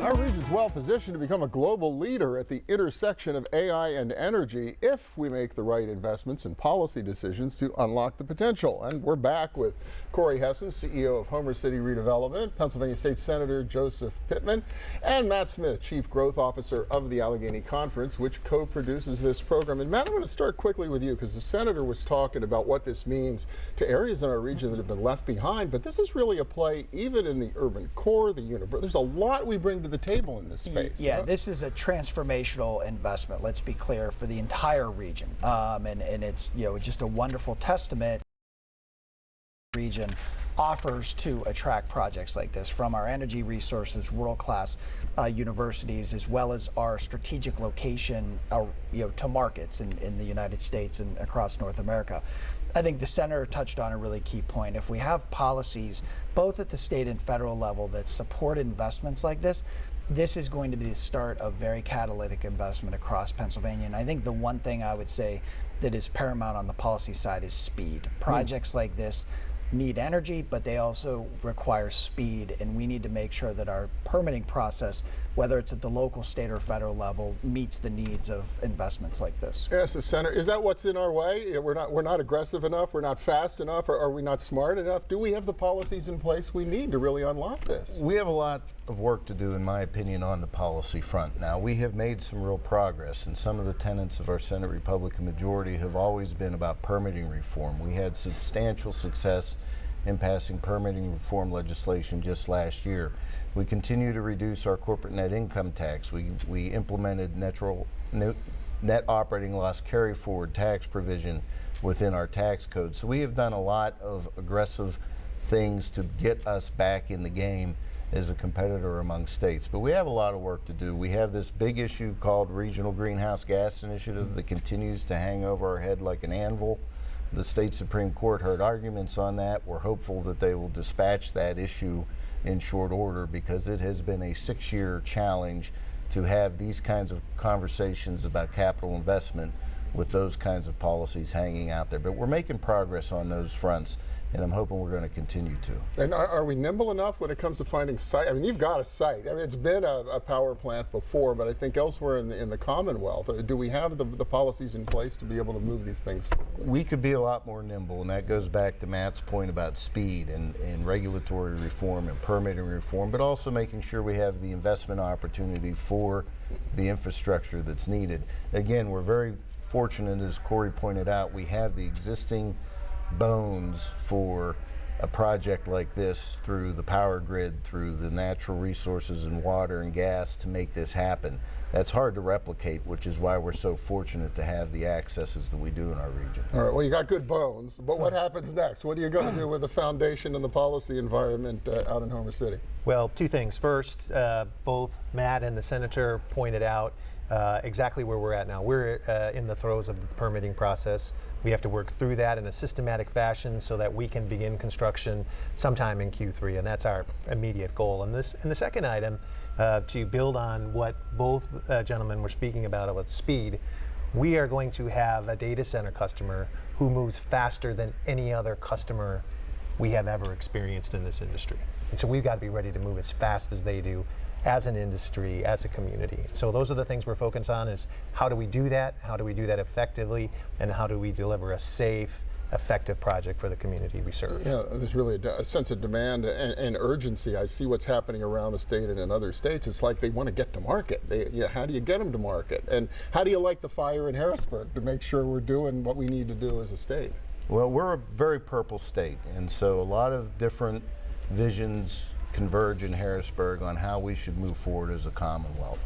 Our region's well positioned to become a global leader at the intersection of AI and energy if we make the right investments and policy decisions to unlock the potential. And we're back with Corey Hessen, CEO of City Redevelopment, Pennsylvania State Senator Joseph Pittman, and Matt Smith, Chief Growth Officer of the Allegheny Conference, which co-produces this program. And Matt, I want to start quickly with you because the Senator was talking about what this means to areas in our region that have been left behind, but this is really a play even in the urban core, the university. There's a lot we bring to the table in this space. Yeah, this is a transformational investment, let's be clear, for the entire region. And it's just a wonderful testament the region offers to attract projects like this, from our energy resources, world-class universities, as well as our strategic location to markets in the United States and across North America. I think the Senator touched on a really key point. If we have policies, both at the state and federal level, that support investments like this, this is going to be the start of very catalytic investment across Pennsylvania. And I think the one thing I would say that is paramount on the policy side is speed. Projects like this need energy, but they also require speed, and we need to make sure that our permitting process, whether it's at the local, state, or federal level, meets the needs of investments like this. Yes, so Senator, is that what's in our way? We're not aggressive enough, we're not fast enough, or are we not smart enough? Do we have the policies in place we need to really unlock this? We have a lot of work to do, in my opinion, on the policy front. Now, we have made some real progress, and some of the tenets of our Senate Republican majority have always been about permitting reform. We had substantial success in passing permitting reform legislation just last year. We continue to reduce our corporate net income tax. We implemented net operating loss carry forward tax provision within our tax code. So we have done a lot of aggressive things to get us back in the game as a competitor among states. But we have a lot of work to do. We have this big issue called Regional Greenhouse Gas Initiative that continues to hang over our head like an anvil. The state Supreme Court heard arguments on that. We're hopeful that they will dispatch that issue in short order, because it has been a 6-year challenge to have these kinds of conversations about capital investment with those kinds of policies hanging out there. But we're making progress on those fronts, and I'm hoping we're going to continue to. And are we nimble enough when it comes to finding site? I mean, you've got a site. I mean, it's been a power plant before, but I think elsewhere in the Commonwealth, do we have the policies in place to be able to move these things quickly? We could be a lot more nimble, and that goes back to Matt's point about speed and regulatory reform and permitting reform, but also making sure we have the investment opportunity for the infrastructure that's needed. Again, we're very fortunate, as Corey pointed out, we have the existing bones for a project like this through the power grid, through the natural resources and water and gas to make this happen. That's hard to replicate, which is why we're so fortunate to have the accesses that we do in our region. All right, well, you got good bones, but what happens next? What are you going to do with the foundation and the policy environment out in Homer City? Well, two things. First, both Matt and the Senator pointed out exactly where we're at now. We're in the throes of the permitting process. We have to work through that in a systematic fashion so that we can begin construction sometime in Q3, and that's our immediate goal. And the second item, to build on what both gentlemen were speaking about speed, we are going to have a data center customer who moves faster than any other customer we have ever experienced in this industry. And so we've got to be ready to move as fast as they do, as an industry, as a community. So those are the things we're focused on, is how do we do that, how do we do that effectively, and how do we deliver a safe, effective project for the community we serve. Yeah, there's really a sense of demand and urgency. I see what's happening around the state and in other states. It's like they want to get to market. How do you get them to market? And how do you light the fire in Harrisburg to make sure we're doing what we need to do as a state? Well, we're a very purple state, and so a lot of different visions converge in Harrisburg on how we should move forward as a Commonwealth.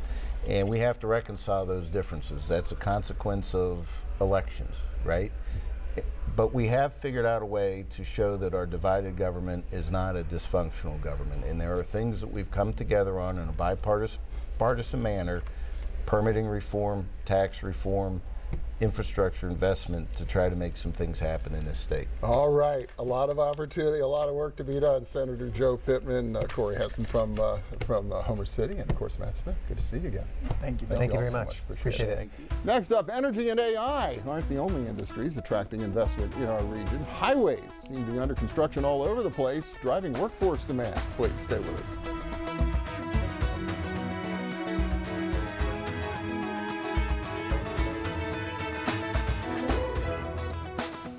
And we have to reconcile those differences. That's a consequence of elections, right? But we have figured out a way to show that our divided government is not a dysfunctional government. And there are things that we've come together on in a bipartisan manner: permitting reform, tax reform, infrastructure investment, to try to make some things happen in this state. All right, a lot of opportunity, a lot of work to be done. Senator Joe Pittman, Corey Hessen from Homer City, and of course Matt Smith. Good to see you again. Thank you. Thank you very much. Appreciate it. Next up, energy and AI aren't the only industries attracting investment in our region. Highways seem to be under construction all over the place, driving workforce demand. Please stay with us.